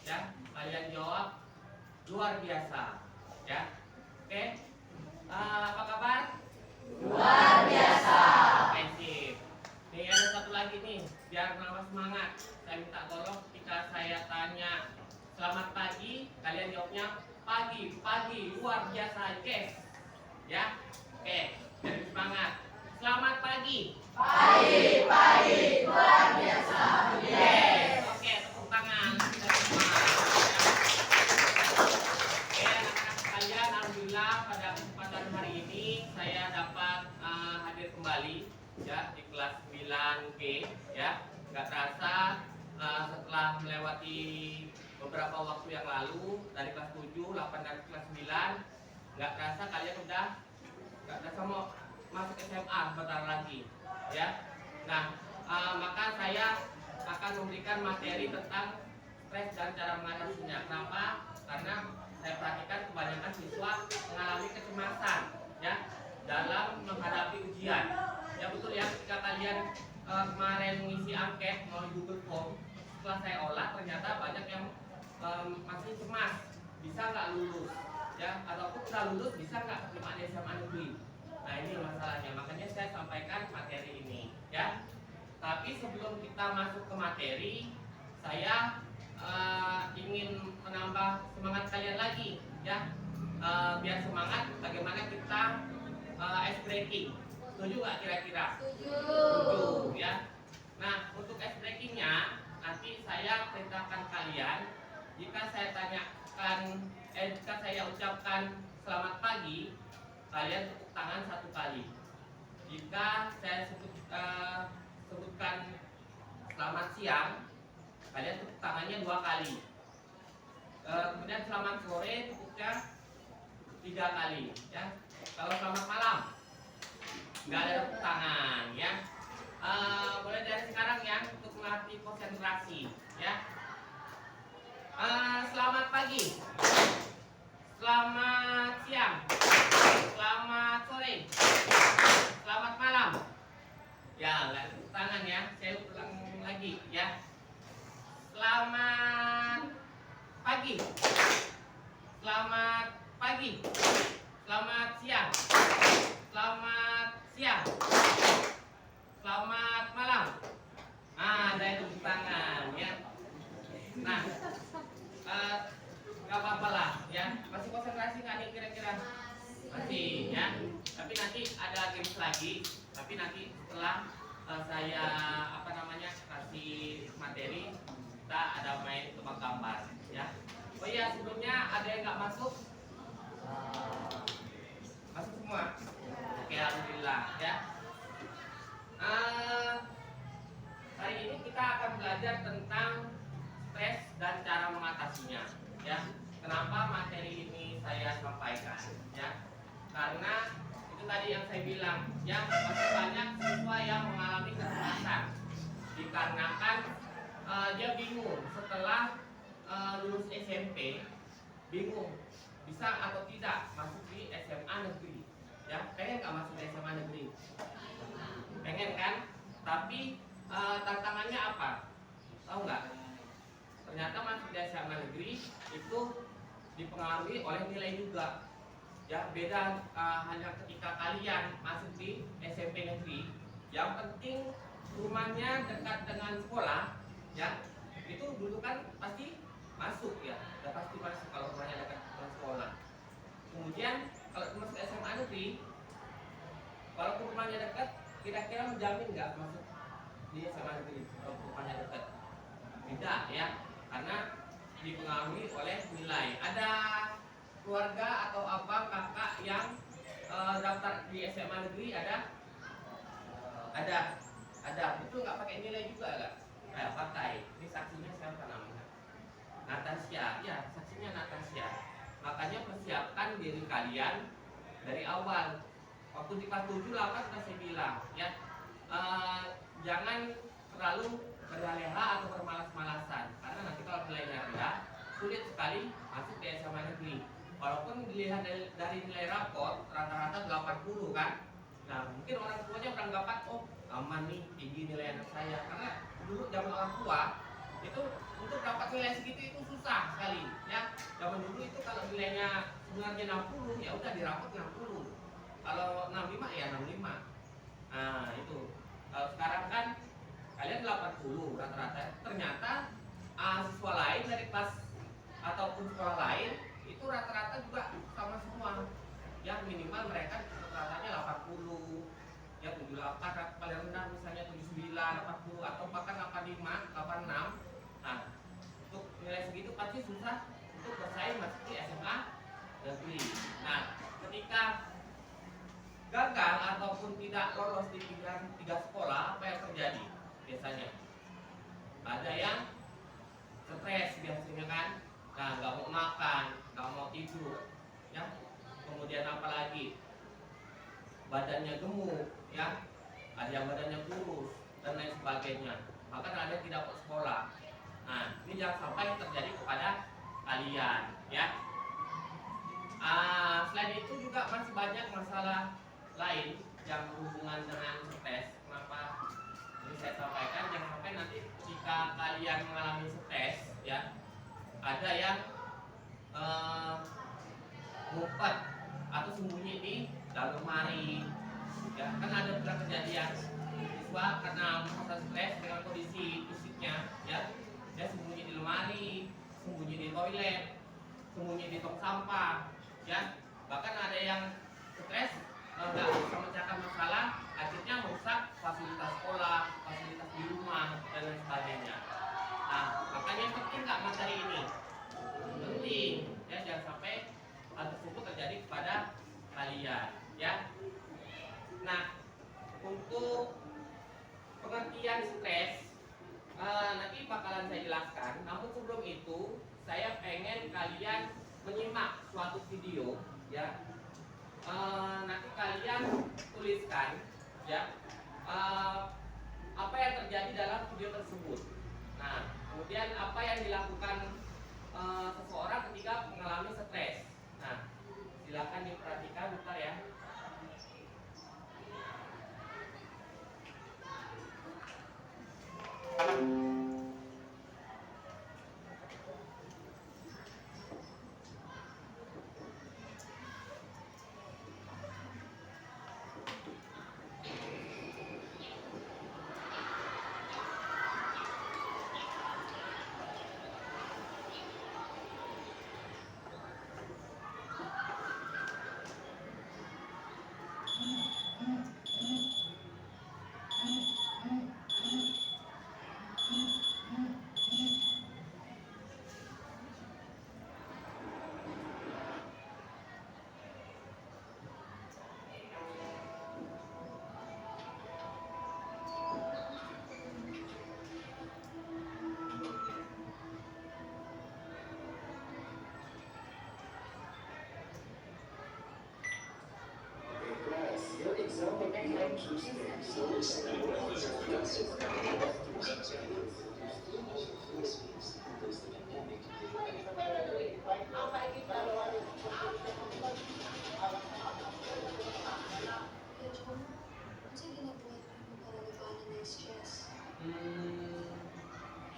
Ya, kalian jawab luar biasa. Ya, oke. Apa kabar? Luar biasa. Oke, sip. Nih ada satu lagi nih, biar nambah semangat. Saya minta tolong ketika saya tanya selamat pagi, kalian jawabnya pagi, pagi, luar biasa, guys. Ya, oke, jadi semangat. Selamat pagi. Pagi, luar biasa. Yes. Oke, tepuk tangan. Kita semua. Oke, anak-anak sekalian, alhamdulillah pada kesempatan hari ini saya dapat hadir kembali ya di kelas 9G ya. Nggak terasa setelah melewati beberapa waktu yang lalu dari kelas 7, 8 dan kelas 9, nggak terasa kalian udah nggak terasa mau masuk SMA bentar lagi ya. Nah, maka saya akan memberikan materi tentang stres dan cara mengatasinya. Kenapa? Karena saya perhatikan kebanyakan siswa mengalami kecemasan ya dalam menghadapi ujian. Ya betul ya, ketika kalian kemarin mengisi angket melalui Google Form, setelah saya olah ternyata banyak yang masih cemas, bisa nggak lulus ya, ataupun udah lulus bisa nggak terima di SMA negeri. Nah ini masalahnya, makanya saya sampaikan materi ini ya. Tapi sebelum kita masuk ke materi, saya ingin menambah semangat kalian lagi ya. Biar semangat, bagaimana kita ice breaking? Setuju nggak kira-kira? Setuju ya. Nah untuk ice breakingnya nanti saya perintahkan kalian, jika saya tanyakan, jika saya ucapkan selamat pagi, kalian tepuk tangan 1 kali. Jika saya sebutkan selamat siang, kalian tepuk tangannya 2 kali. Kemudian selamat sore tepuknya 3 kali ya. Kalau selamat malam nggak ada tepuk tangan ya. Mulai dari sekarang ya untuk melatih konsentrasi ya. Selamat pagi, selamat siang, selamat sore, selamat malam. Ya, nggak tepuk tangan ya. Saya ulang lagi ya. Selamat pagi, selamat pagi, selamat siang, selamat siang, selamat malam. Ada yang tepuk tangan ya. Nah, nggak apa-apa lah ya. Masih konsentrasi nggak nih kira-kira? Masih ya. Tapi nanti ada games lagi. Tapi nanti setelah saya kasih materi, kita ada main tebak gambar ya. Oh iya, sebelumnya ada yang nggak masuk? Masuk semua? Oke, alhamdulillah ya. Hari ini kita akan belajar tentang stres dan cara mengatasinya ya. Kenapa materi ini saya sampaikan ya? Karena itu tadi yang saya bilang ya, masih banyak siswa yang mengalami kecemasan dikarenakan dia bingung setelah lulus SMP, bingung bisa atau tidak masuk di SMA negeri ya. Pengen nggak masuk di SMA negeri? Pengen kan? Tapi tantangannya apa? Tahu nggak? Ternyata masuk di SMA negeri itu dipengaruhi oleh nilai juga ya. Beda hanya ketika kalian masuk di SMP negeri, yang penting rumahnya dekat dengan sekolah ya, itu dulu kan pasti masuk ya, udah pasti masuk kalau rumahnya dekat dengan sekolah. Kemudian kalau masuk SMA negeri, kalau rumahnya dekat, kira-kira menjamin nggak masuk di SMA negeri kalau rumahnya dekat? Tidak ya, karena dipengaruhi oleh nilai. Ada keluarga atau abang kakak yang daftar di SMA negeri? Ada. Itu nggak pakai nilai juga nggak? Pakai. Ini saksinya siapa namanya? Natasha. Ya, saksinya Natasha. Makanya persiapkan diri kalian dari awal. Waktu di kelas 7, 8 sudah saya bilang ya, jangan terlalu berleha atau bermalas-malasan, karena nanti kalau nilainya rendah, sulit sekali masuk di SMA negeri. Walaupun dilihat dari nilai rapor rata-rata 80 kan. Nah mungkin orang tuanya beranggapan, oh aman nih, tinggi nilai anak saya. Karena dulu zaman orang tua itu untuk dapat nilai segitu itu susah. susah sekali ya. Zaman dulu itu kalau nilainya sebenarnya 60 ya udah dirapot 60. Kalau 65 ya 65. Nah, itu. Kalau sekarang kan kalian 80 rata-rata. Ternyata siswa lain dari kelas ataupun sekolah lain itu rata-rata juga sama semua. Ya minimal mereka rata-ratanya 80. Ya 78 paling rendah misalnya 79, 80 atau bahkan 85, 86. Nah, untuk nilai segitu pasti susah untuk bersaing masuk di SMA negeri. Nah, ketika gagal ataupun tidak lolos di tiga sekolah, apa yang terjadi biasanya? Ada yang stres biasanya kan, nah nggak mau makan, nggak mau tidur, ya. Kemudian apa lagi? Badannya gemuk, ya. Ada yang badannya kurus dan lain sebagainya. Bahkan ada yang tidak mau sekolah. Nah, ini jangan sampai terjadi kepada kalian, ya. Selain itu juga masih banyak masalah lain yang berhubungan dengan stres. Kenapa ini saya sampaikan? Jangan sampai nanti jika kalian mengalami stres, ya, ada yang ngumpet atau sembunyi di dalam lemari, ya. Kan ada beberapa kejadian siswa karena merasa stres dengan kondisi fisiknya, ya, dia sembunyi di lemari, sembunyi di toilet, sembunyi di tong sampah, ya. Bahkan ada yang stres nggak bisa memecahkan masalah, akhirnya merusak fasilitas sekolah, fasilitas di rumah dan lain sebagainya. Nah, makanya penting nggak materi ini? Penting, ya, jangan sampai hal tersebut terjadi kepada kalian, ya. Nah, untuk pengertian stres nanti bakalan saya jelaskan. Namun sebelum itu, saya pengen kalian menyimak suatu video, ya. Nanti kalian tuliskan, ya, apa yang terjadi dalam video tersebut. Nah, kemudian apa yang dilakukan seseorang ketika mengalami stres. Nah, silakan diperhatikan, bentar ya.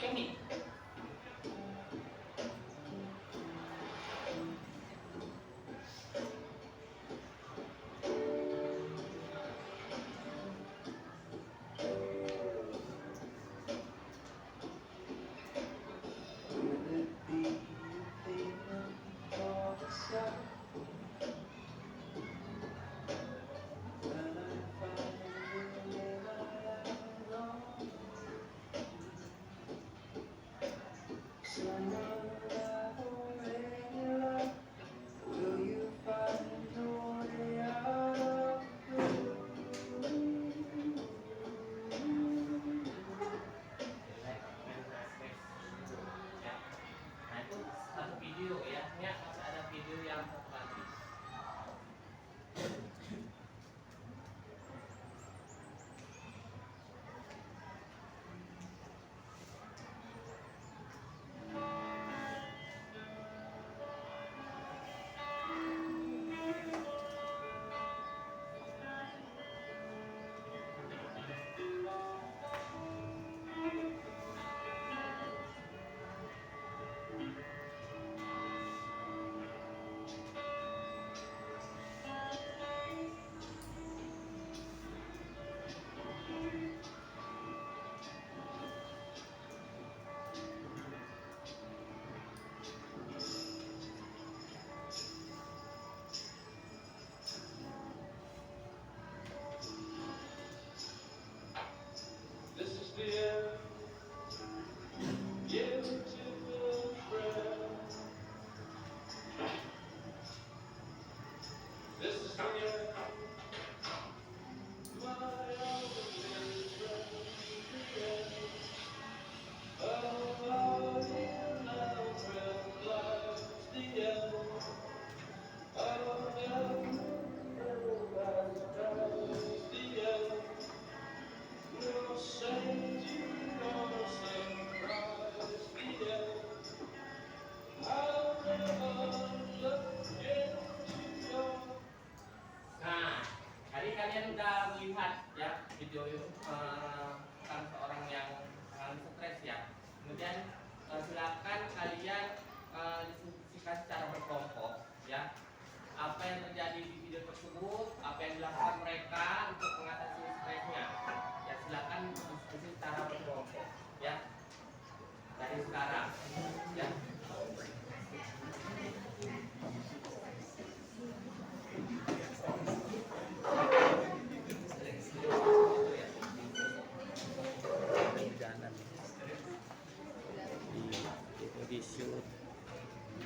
Kemi.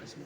Oke,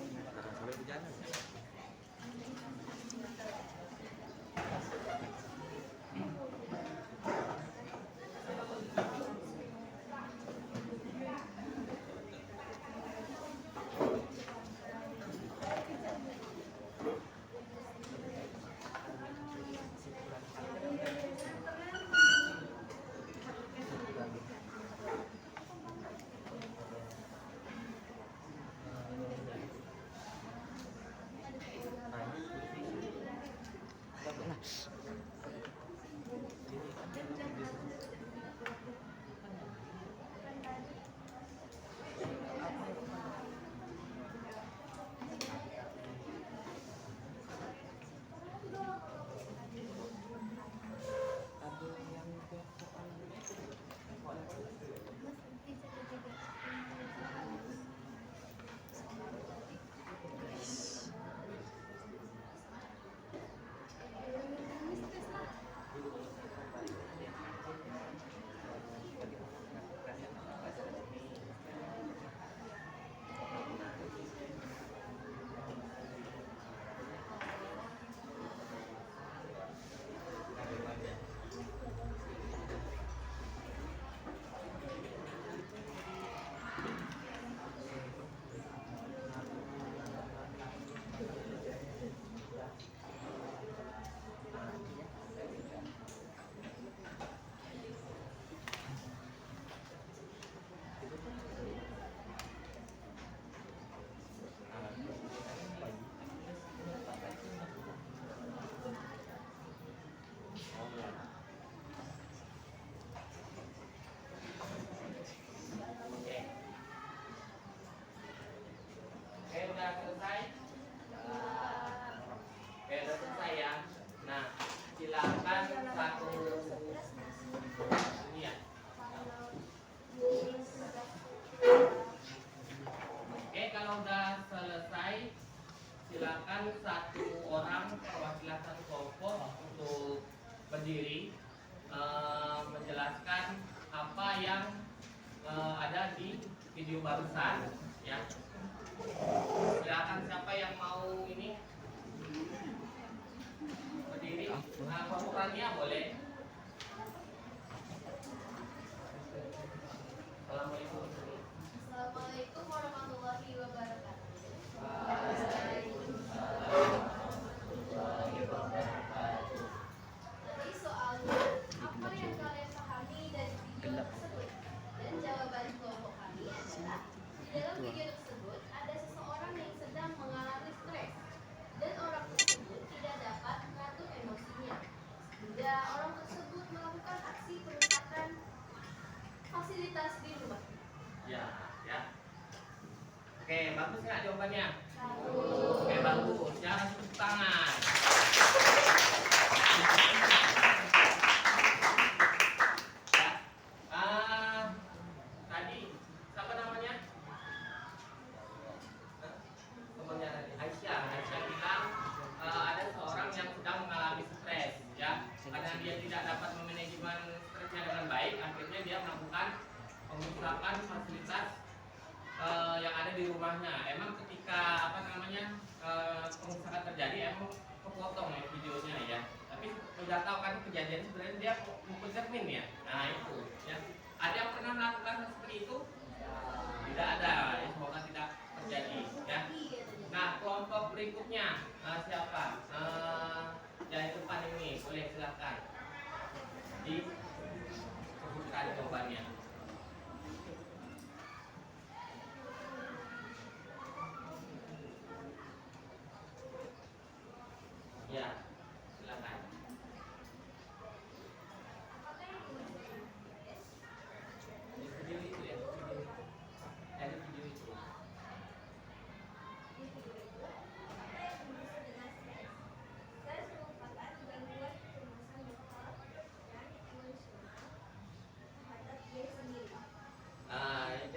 udah selesai? Oke, udah selesai ya. Nah, silakan satu ini ya. Oke, kalau udah selesai, silakan satu orang perwakilan satu kelompok untuk berdiri menjelaskan apa yang ada di video barusan ya. Silakan siapa yang mau ini berdiri, kelompoknya boleh. Assalamualaikum. Assalamualaikum warahmatullahi wabarakatuh. Tadi soalnya, apa yang kalian pahami dari video tersebut? Dan jawaban kelompok kami adalah, di dalam video tersebut ada seseorang yang sedang mengalami stres, dan orang tersebut tidak dapat mengatur emosinya. Hingga orang tersebut melakukan aksi perusakan fasilitas di rumah. Ya, ya. Oke, bagus nggak jawabannya? Oke, bagus. Jangan tepuk tangan. Ya. Tadi siapa namanya? Temannya tadi Aisyah. Aisyah bilang ada seorang yang sedang mengalami stres, ya. Karena dia tidak dapat memanajemen stresnya dengan baik, akhirnya dia melakukan pengusahaan fasilitas yang ada di rumahnya. Emang ketika pengusahaan terjadi, emang kepotong ya videonya ya. Tapi udah tahu kan kejadian sebenarnya dia mukul cermin ya. Nah itu ya. Ada yang pernah melakukan seperti itu? Tidak ada. Ya, semoga tidak terjadi ya. Nah kelompok berikutnya siapa? Dari depan ini boleh silakan disebutkan jawabannya. Ya, silakan. Di video itu ya, video. Dari video itu.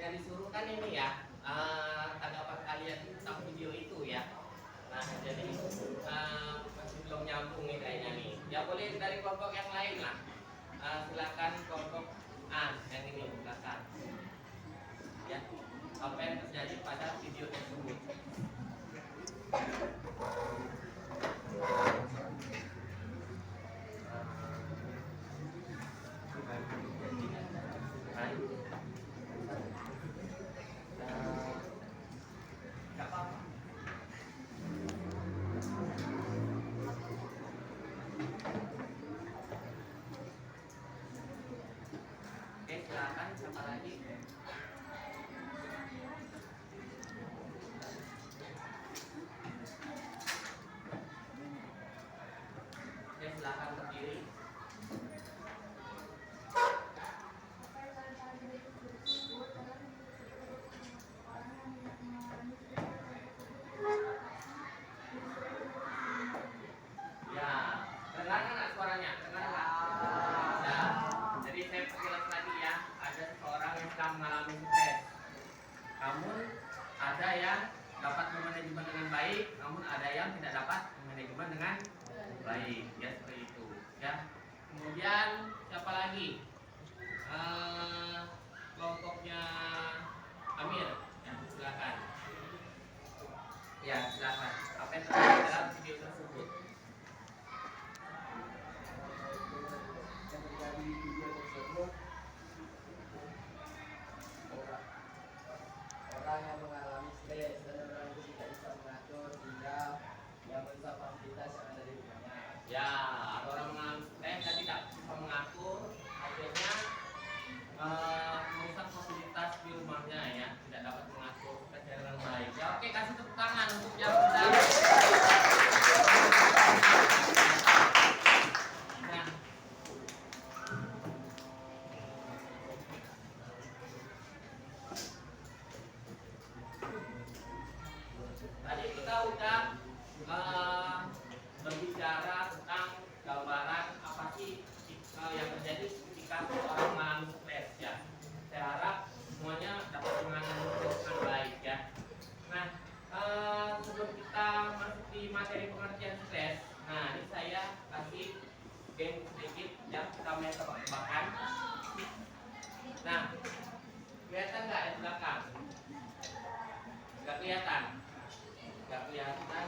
Yang disuruh kan ini ya, tanggapan kalian tentang video itu ya. Nah, jadi masih belum nyambung nih kayaknya nih. Ya boleh dari kelompok yang lain lah. Silakan kelompok yang ini silakan. Ya, apa yang terjadi pada video tersebut? Ya, silakan. Apa yang terjadi dalam video tersebut? Yang terjadi di video tersebut, orang yang mengalami stres dan orang itu tidak bisa mengatur sehingga yang merusak fasilitas yang ada di rumahnya. Ya, ada orang mengalami stres dan tidak bisa mengatur, akhirnya merusak fasilitas di rumahnya ya, tidak dapat mengatur secara dengan baik. Ya, oke, kasih tepuk tangan untuk yang sudah. Nah, tadi kita udah berbicara tentang gambaran apa sih yang terjadi ketika seorang mengalami stres ya. Saya harap semuanya dapat mengalami stres dengan baik ya. Nah, sebelum kita masuk di materi pengertian stres, nah ini saya kasih game sedikit ya, kita main tebak-tebakan. Nah, kelihatan nggak di belakang? Nggak kelihatan? Nggak kelihatan.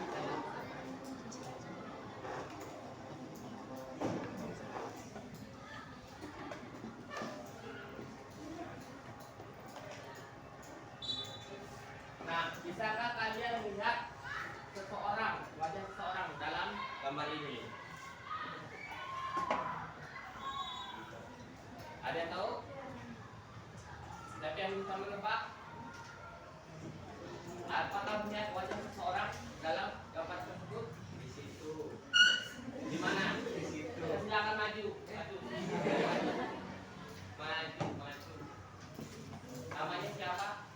Nah, bisakah kalian melihat seseorang, wajah seseorang dalam gambar ini? Ada yang tahu? Siapa yang bisa menebak? Apakah melihat wajah seseorang dalam gambar tersebut? Di situ, Di mana? di situ. Silakan maju, maju. Maju, maju. Namanya siapa?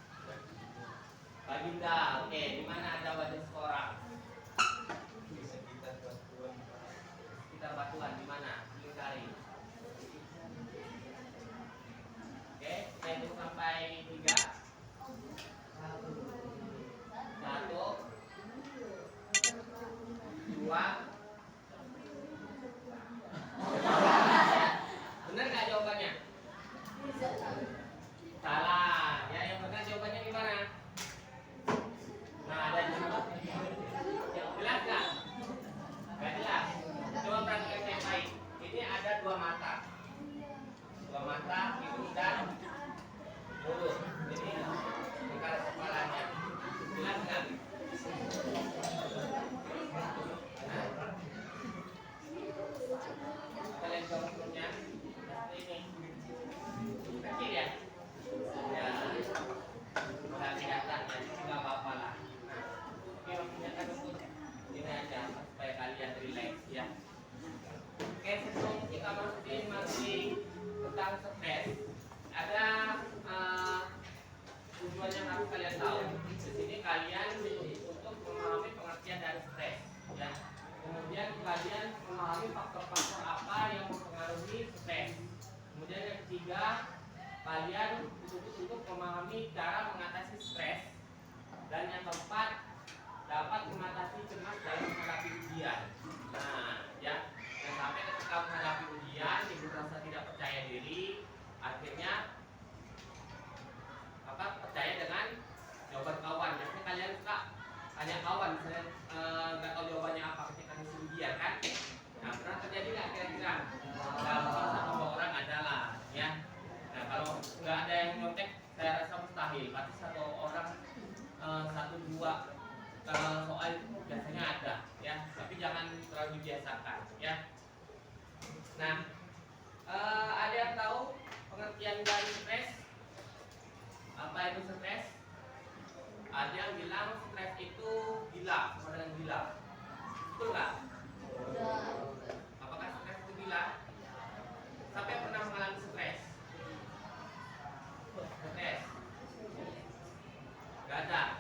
Baginda. Oke, di mana ada wajah seseorang? Di sekitar batuan. Kita batuan di mana? Lingkari. Oke, kita hitung sampai 3. 1, 2. Benar nggak jawabannya? Salah. Ya, yang benar jawabannya di mana? Nah, ada di sini. Jelas nggak? Nggak jelas. Coba perhatikan baik-baik. Ini ada 2 mata. 2 mata, hidung dan mulut. Ini lingkaran kepalanya. Jelas nggak? Nah, kalian coba mulutnya. Seperti ini. Kecil ya? Ya. Nggak kelihatan ya, nggak apa-apa lah. Nah, oke, waktunya kan untuk ini aja supaya kalian relax ya. Oke, sebelum kita masuk di materi tentang stres, ada tujuan yang harus kalian tahu. Di sini kalian untuk memahami pengertian dari stres, ya. Kemudian kalian memahami faktor-faktor apa yang mempengaruhi stres. Kemudian yang ketiga, kalian untuk memahami cara mengatasi stres. Dan yang keempat, dapat mengatasi cemas dalam menghadapi ujian. Nah, ya, yang sampai ketika menghadapi ujian, ibu merasa tidak percaya diri, akhirnya percaya dengan jawaban kawan. Biasanya kalian suka tanya kawan, misalnya nggak tahu jawabannya apa ketika ngisi ujian kan? Nah, pernah terjadi nggak kira-kira? Dalam salah satu 2 orang adalah, ya. Nah, kalau nggak ada yang nyontek, saya rasa mustahil. Pasti 1 orang 1-2 soal biasanya ada, ya. Tapi jangan terlalu dibiasakan, ya. Nah, ada yang tahu pengertian dari stres? Apa itu stres? Ada yang bilang stres itu gila, sama dengan gila. Betul nggak? Apakah stres itu gila? Siapa yang pernah mengalami stres? Stres? Gak ada.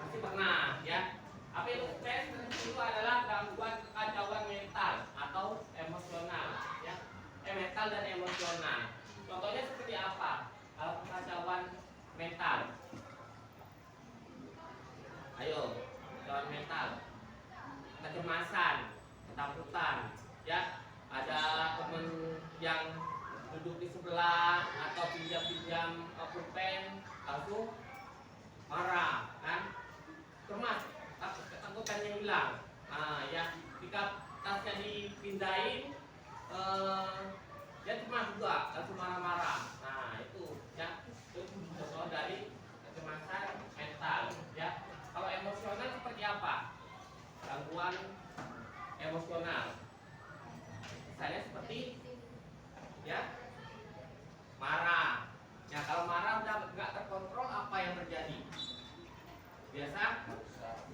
Masih pernah, ya. Apa itu stres? Stres itu adalah gangguan kekacauan mental atau emosional, ya. Mental dan emosional. Contohnya seperti apa? Kalau kekacauan mental, ayo, kekacauan mental, kecemasan, ketakutan, ya. Ada teman yang duduk di sebelah atau pinjam pulpen, langsung marah, kan? Cemas,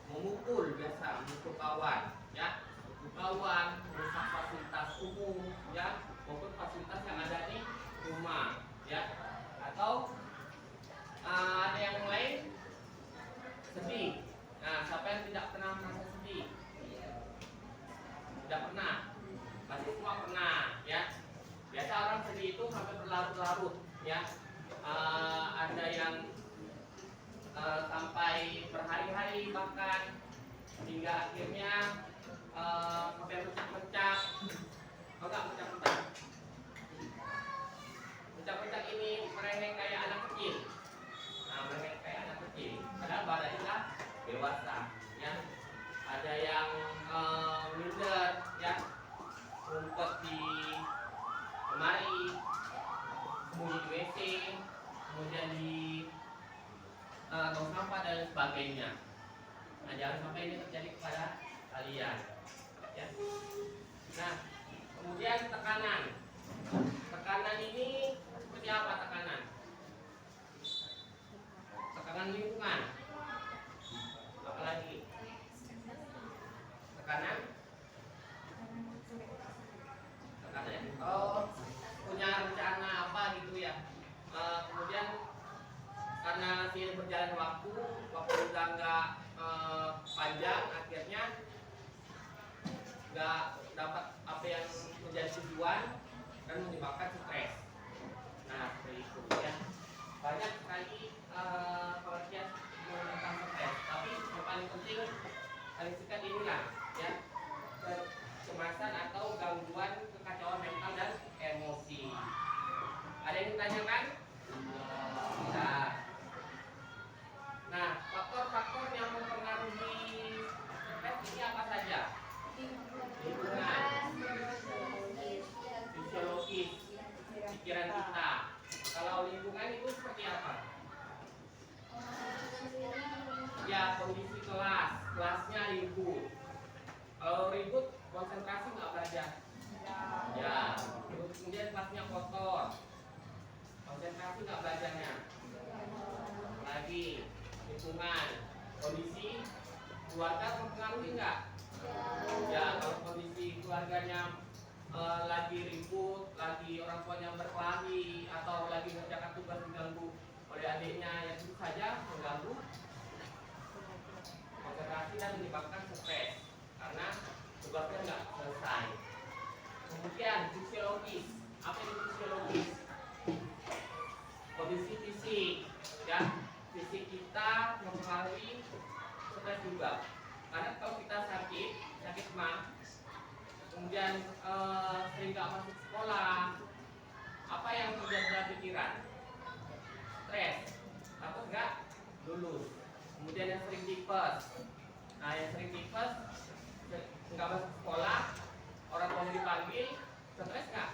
memukul, biasa memukul kawan, ya, memukul kawan, merusak fasilitas umum, ya, maupun fasilitas yang ada di rumah, ya, atau ada yang lain sedih. Nah, siapa yang tidak pernah merasa sedih? Tidak pernah. Pasti semua pernah, ya. Biasa orang sedih itu sampai berlarut-larut, ya. Ada yang sampai berhari-hari bahkan hingga akhirnya sampai pecah-pecah. Oh enggak, pecah-pecah. Pecah-pecah ini merengek kayak anak kecil. Nah, merengek kayak anak kecil. Padahal badannya sudah dewasa, ya. Ada yang minder, ya, ngumpet di lemari, kemudian di WC, kemudian di tong sampah dan sebagainya. Nah, jangan sampai ini terjadi kepada kalian, ya. Nah, kemudian tekanan. Tekanan ini seperti apa tekanan? Tekanan lingkungan. Apalagi? Tekanan? Tekanan. Oh, punya rencana apa gitu ya? Kemudian karena seiring berjalan waktu udah nggak panjang, akhirnya nggak dapat apa yang menjadi tujuan dan menyebabkan stres. Nah, seperti itu ya. Banyak sekali pengertian tentang stres, tapi yang paling penting paling singkat inilah, ya, kecemasan atau gangguan kekacauan mental dan emosi. Ada yang ditanyakan? Nah, nah, faktor-faktor yang mempengaruhi stres ini apa saja? Lingkungan, fisiologis, pikiran kita. Kalau lingkungan itu seperti apa? Ya, kondisi kelas, kelasnya ribut. Kalau ribut, konsentrasi nggak belajar. Ya, kemudian kelasnya kotor, konsentrasi nggak belajarnya. Lagi lingkungan, kondisi keluarga mempengaruhi nggak? Ya, kalau kondisi keluarganya lagi ribut, lagi orang tuanya berkelahi, atau lagi mengerjakan tugas diganggu oleh adiknya, yang itu saja mengganggu konsentrasi dan menyebabkan stres karena tugasnya nggak selesai. Kemudian fisiologis, apa itu fisiologis? Kondisi fisik, ya, fisik kita mempengaruhi stres juga. Karena kalau kita sakit mah, kemudian sering gak masuk sekolah, apa yang terjadi dalam pikiran? Stres, takut nggak lulus. Kemudian yang sering tipes, nah yang sering tipes nggak masuk sekolah, orang tuanya dipanggil, stres nggak?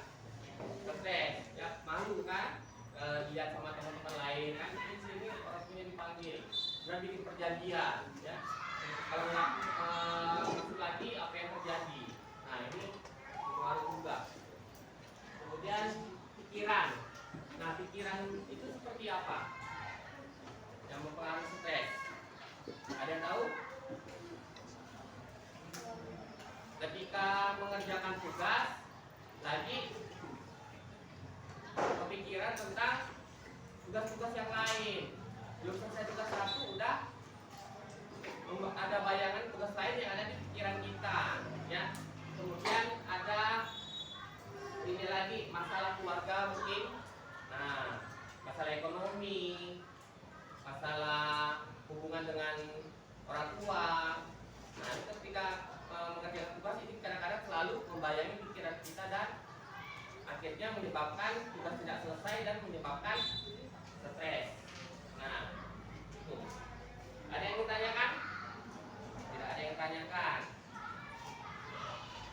Stres, ya, malu kan? Lihat sama teman-teman lain kan, di sini orang tuanya dipanggil, dan bikin perjanjian, ya. Kalau nggak masuk lagi, apa yang terjadi? Nah, ini pengaruh juga. Kemudian pikiran. Nah, pikiran itu seperti apa yang mempengaruhi stres? Ada yang tahu? Ketika mengerjakan tugas, lagi kepikiran tentang tugas-tugas yang lain. Belum selesai tugas satu, udah ada bayangan tugas lain yang ada di pikiran kita, ya. Kemudian ada ini lagi, masalah keluarga mungkin. Nah, masalah ekonomi, masalah hubungan dengan orang tua. Nah, itu ketika mengerjakan tugas ini kadang-kadang selalu membayangi pikiran kita dan akhirnya menyebabkan tugas tidak selesai dan menyebabkan stres. Nah, itu. Ada yang ditanyakan? Tidak ada yang ditanyakan.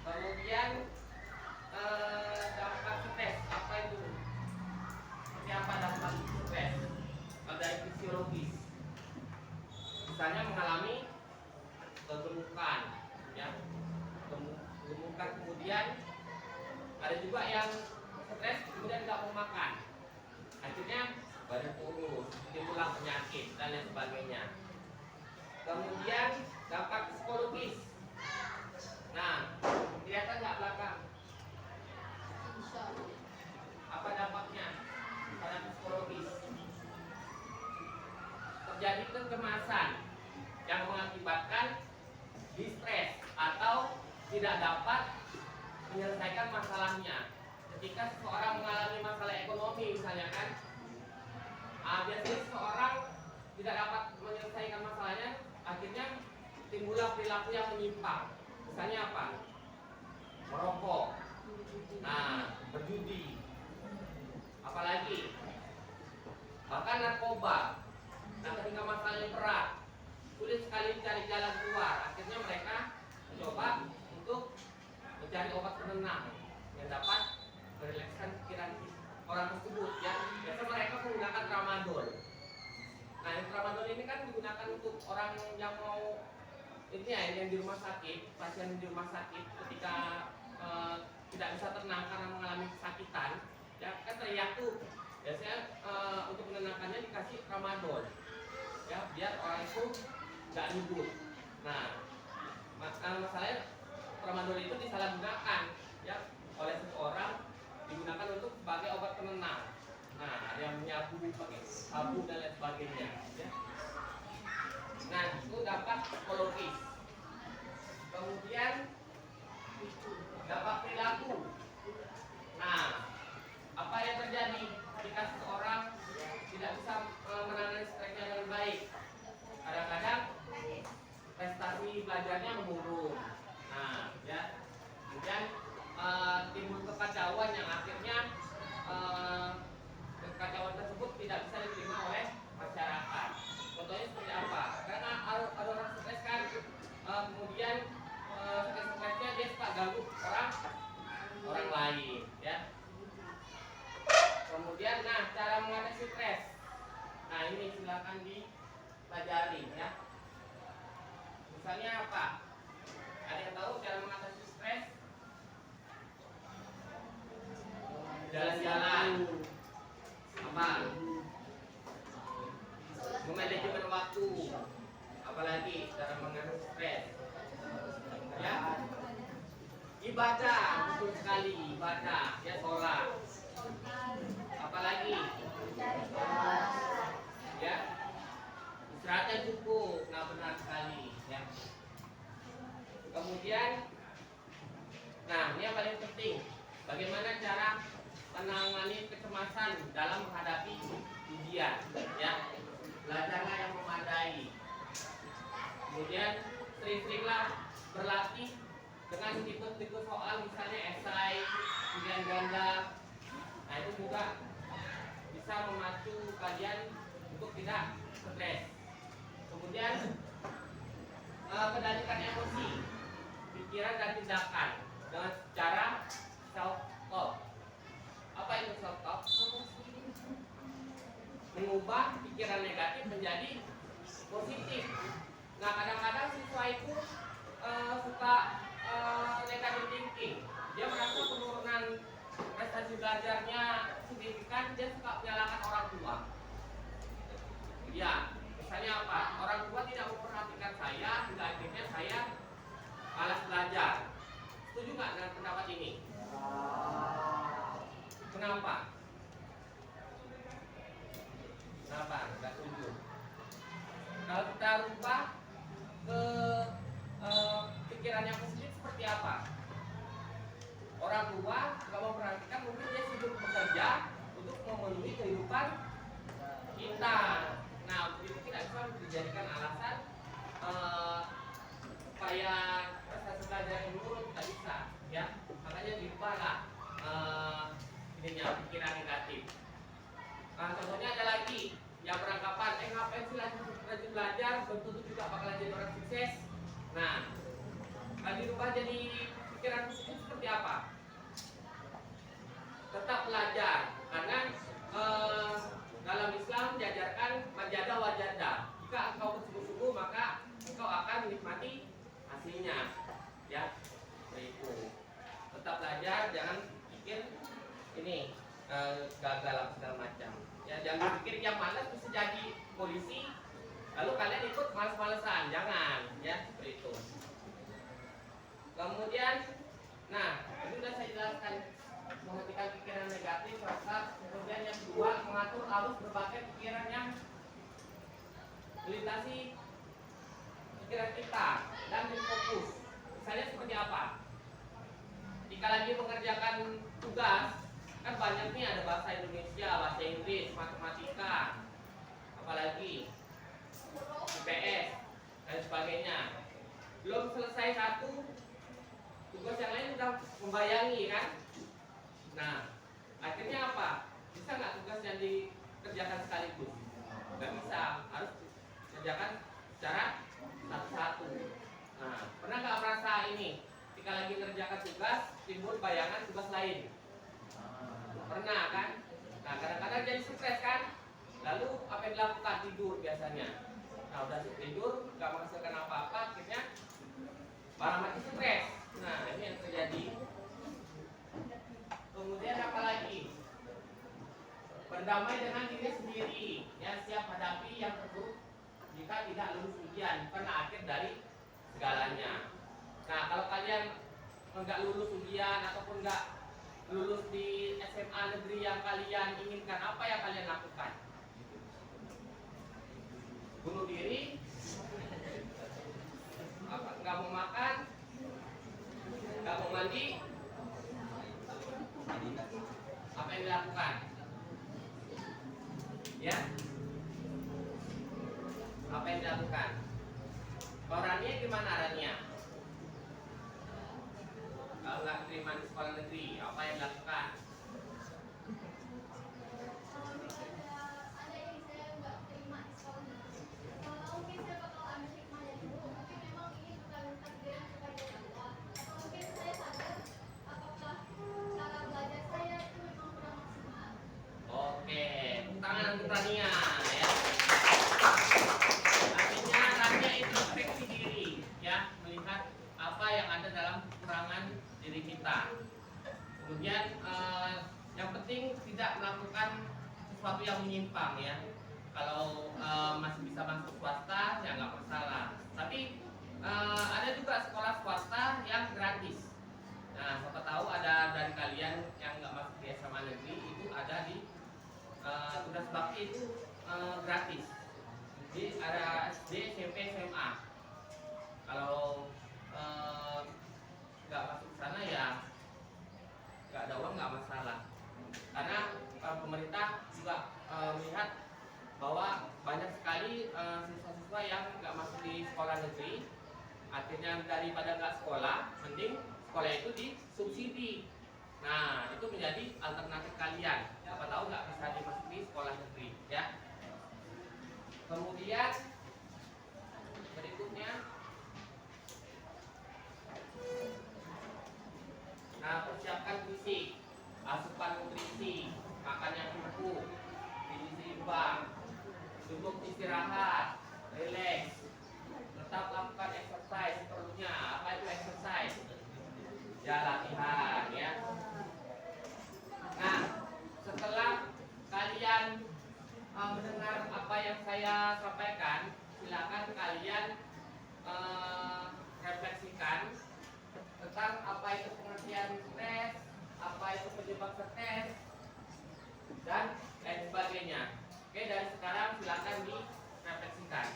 Kemudian dampak stres, apa itu? Seperti apa dampak stres? Ada fisiologis. Misalnya mengalami kegemukan, ya, gemukan. Kemudian ada juga yang stres kemudian tidak mau makan, akhirnya badan kurus, timbullah penyakit dan lain sebagainya. Kemudian dampak psikologis. Nah, kelihatan nggak belakang? Insya Allah. Apa dampaknya pada psikologis? Terjadi kecemasan yang mengakibatkan distres atau tidak dapat menyelesaikan masalahnya. Ketika seseorang mengalami masalah ekonomi misalnya kan, biasanya seseorang tidak dapat menyelesaikan masalahnya, akhirnya timbullah perilaku yang menyimpang. Misalnya apa? Merokok, berjudi, apalagi bahkan narkoba. Nah, ketika masalahnya berat, sulit sekali mencari jalan keluar, akhirnya mereka mencoba untuk mencari obat penenang yang dapat merilekskan pikiran orang tersebut. Ya, biasa mereka menggunakan tramadol. Nah, yang tramadol ini kan digunakan untuk orang yang mau ini ya, yang di rumah sakit, pasien di rumah sakit ketika tidak bisa tenang karena mengalami kesakitan, ya kan teriak tuh. Biasanya untuk menenangkannya dikasih tramadol, ya biar orang itu nggak nyebut. Nah, masalahnya tramadol itu disalahgunakan, ya oleh seseorang, digunakan untuk sebagai obat penenang. Nah, ada yang menyabu pakai sabu dan lain sebagainya, ya. Nah, itu dampak psikologis. Kemudian dampak perilaku. Nah, apa yang terjadi ketika seseorang tidak bisa menangani stresnya dengan baik? Kadang-kadang prestasi belajarnya menurun. Nah, ya. Kemudian timbul kekacauan yang akhirnya kekacauan tersebut tidak bisa diterima oleh masyarakat. Contohnya seperti apa? Karena ada orang stres kan, kemudian stres-stresnya dia suka ganggu orang lain, ya. Kemudian, cara mengatasi stres. Nah, ini silakan dipelajari, ya. Misalnya apa? Ada yang tahu cara mengatasi stres? Jalan-jalan. Apa? Memanajemen waktu. Apalagi cara mengatasi stres. Ya. Ibadah, betul sekali, ibadah, ya sholat. Apalagi? Ya. Istirahat yang cukup, benar sekali, ya. Kemudian, ini yang paling penting, bagaimana cara menangani kecemasan dalam menghadapi ujian, ya. Belajarlah yang memadai. Kemudian sering-seringlah berlatih dengan tipe-tipe soal, misalnya esai, pilihan ganda. Nah, itu juga bisa memacu kalian untuk tidak stres. Kemudian kendalikan emosi, pikiran dan tindakan dengan cara self-talk. Apa itu self-talk? Mengubah pikiran negatif menjadi positif. Nah, kadang-kadang siswa itu suka negative thinking. Dia merasa penurunan prestasi belajarnya signifikan, dia suka menyalahkan orang tua. Ya, misalnya apa? Orang tua tidak memperhatikan saya, hingga akhirnya saya malas belajar. Setuju nggak dengan pendapat ini? Kenapa? Kenapa? Nggak setuju. Kalau kita rubah ke pikiran yang positif seperti apa? Orang tua kalau memperhatikan, mungkin dia sibuk bekerja untuk memenuhi kehidupan kita. Nah, itu tidak bisa dijadikan alasan supaya prestasi belajar yang menurun, tidak bisa, ya. Makanya dirubahlah pikiran negatif. Contohnya ada lagi yang beranggapan, ngapain sih rajin belajar, belum tentu juga bakalan jadi orang sukses. Nah, dirubah jadi pikiran positif seperti apa? Tetap belajar, karena dalam Islam diajarkan menjaga wajada. Jika engkau bersungguh-sungguh, maka engkau akan menikmati hasilnya. Ya, itu. Tetap belajar, jangan pikir ini gagal segala macam. Ya, jangan pikir yang malas bisa jadi polisi, Lalu kalian ikut males-malesan, jangan ya seperti itu. Kemudian, nah ini sudah saya jelaskan menghentikan pikiran negatif, rasa. Kemudian yang kedua, mengatur arus berbagai pikiran yang melintasi pikiran kita dan berfokus. Misalnya seperti apa? Jika lagi mengerjakan tugas, kan banyak nih, ada bahasa Indonesia, bahasa Inggris, matematika, apalagi IPS dan sebagainya. Belum selesai satu, tugas yang lain sudah membayangi kan? Nah, akhirnya apa? Bisa nggak tugas yang dikerjakan sekaligus? Nggak bisa, harus kerjakan secara satu-satu. Nah, pernah nggak merasa ini? Ketika lagi ngerjakan tugas, timbul bayangan tugas lain. Pernah kan? Nah, kadang-kadang jadi stres kan? Lalu apa yang dilakukan? Tidur biasanya. Nah, udah tidur, nggak menghasilkan apa-apa, akhirnya malah mati stres. Nah, ini yang terjadi. Kemudian apa lagi? Berdamai dengan diri sendiri, ya, siap hadapi yang terburuk jika tidak lulus ujian, karena akhir dari segalanya. Nah, kalau kalian nggak lulus ujian ataupun nggak lulus di SMA negeri yang kalian inginkan, apa yang kalian lakukan? Bunuh diri? Nggak mau makan? Nggak mau mandi? Apa yang dilakukan? Ya? Apa yang dilakukan? Kalau Rania gimana Rania? Kalau nggak terima di sekolah negeri, apa yang dilakukan? Oke, tangan untuk Rania ya. Artinya Rania introspeksi diri ya, melihat apa yang ada dalam kekurangan diri kita. Kemudian yang penting tidak melakukan sesuatu yang menyimpang ya. Kalau masih bisa masuk swasta ya nggak masalah. Tapi ada juga sekolah swasta yang gratis. Nah, siapa tahu ada dari kalian yang nggak masuk di SMA negeri, itu ada di tugas bakti itu gratis. Jadi ada SD, SMP, SMA. Kalau nggak masuk ke sana ya nggak ada uang nggak masalah. Karena pemerintah juga melihat bahwa banyak sekali siswa-siswa yang nggak masuk di sekolah negeri. Akhirnya daripada nggak sekolah, mending sekolah itu disubsidi. Nah, itu menjadi alternatif kalian. Siapa tahu nggak bisa dimasuki sekolah negeri, ya. Kemudian berikutnya, nah, persiapkan fisik, asupan nutrisi, makan yang cukup, gizi seimbang, cukup istirahat, rileks, tetap lakukan exercise seperlunya. Apa itu exercise? Ya, latihan ya. Nah, setelah kalian mendengar apa yang saya sampaikan, silakan kalian refleksikan tentang apa itu pengertian stres, apa itu penyebab stres, dan lain sebagainya. Oke, dari sekarang silakan direfleksikan.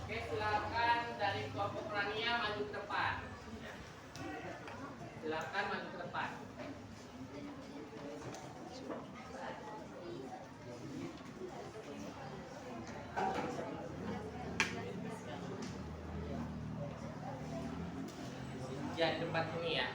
Oke, silakan dari kelompok Rania maju ke depan. Silakan maju ke depan. Ya, di depan sini ya.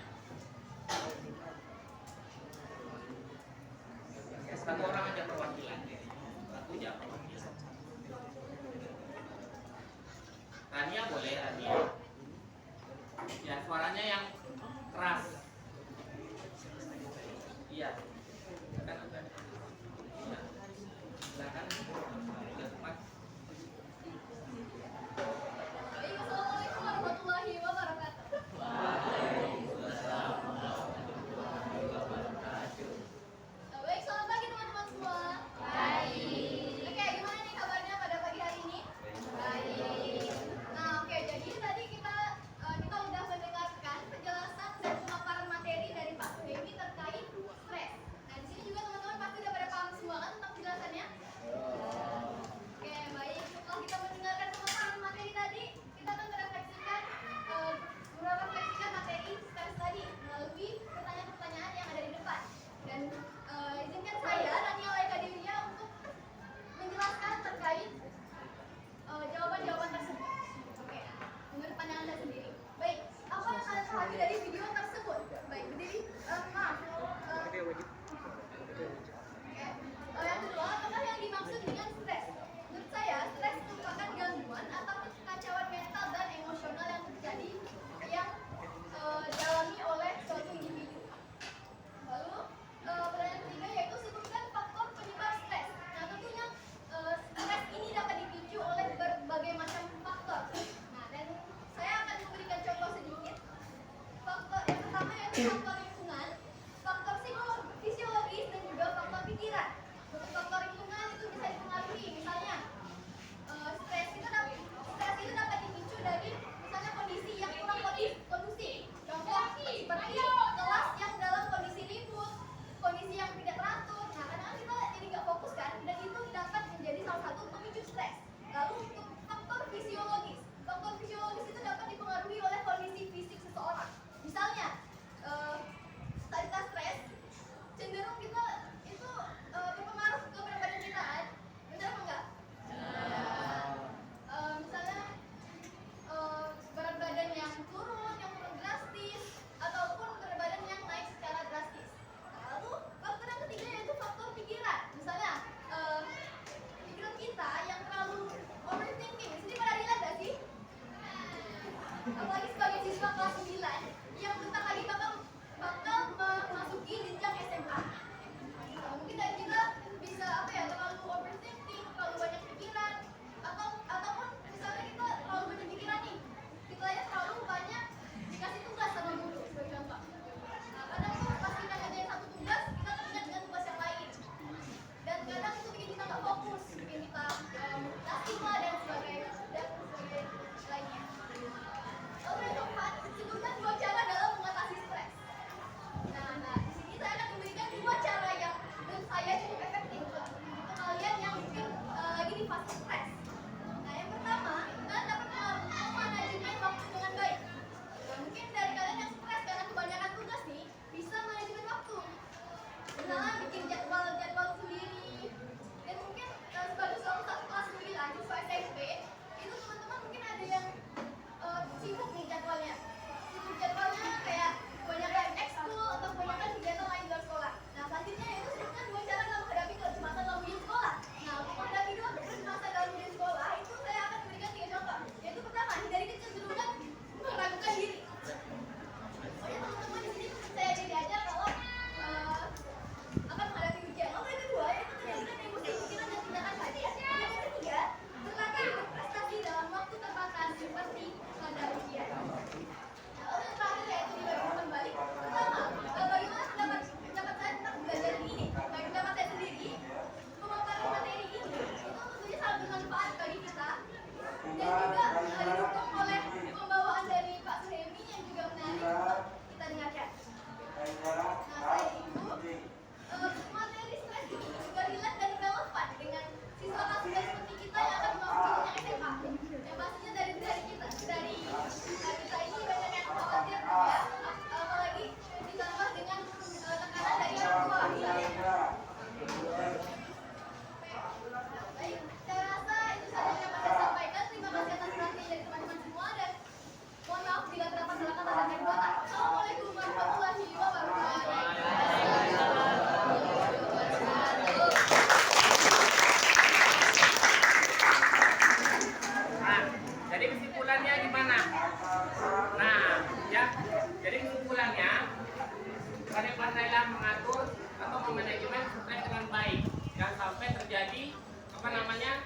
apa namanya,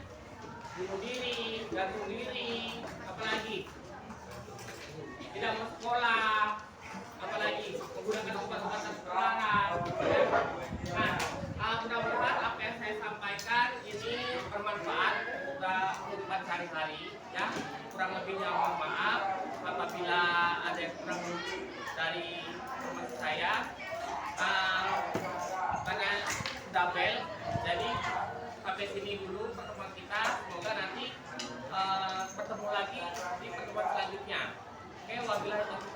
bunuh diri, gantung diri, apalagi tidak mau sekolah, apalagi menggunakan obat-obatan terlarang. Nah, mudah-mudahan apa yang saya sampaikan ini bermanfaat untuk kehidupan sehari-hari, ya. Kurang lebihnya mohon maaf apabila ada yang kurang dari informasi saya, karena sudah bel, jadi sampai sini dulu pertemuan kita. Semoga nanti bertemu lagi di pertemuan selanjutnya. Oke, wabillahi taufiq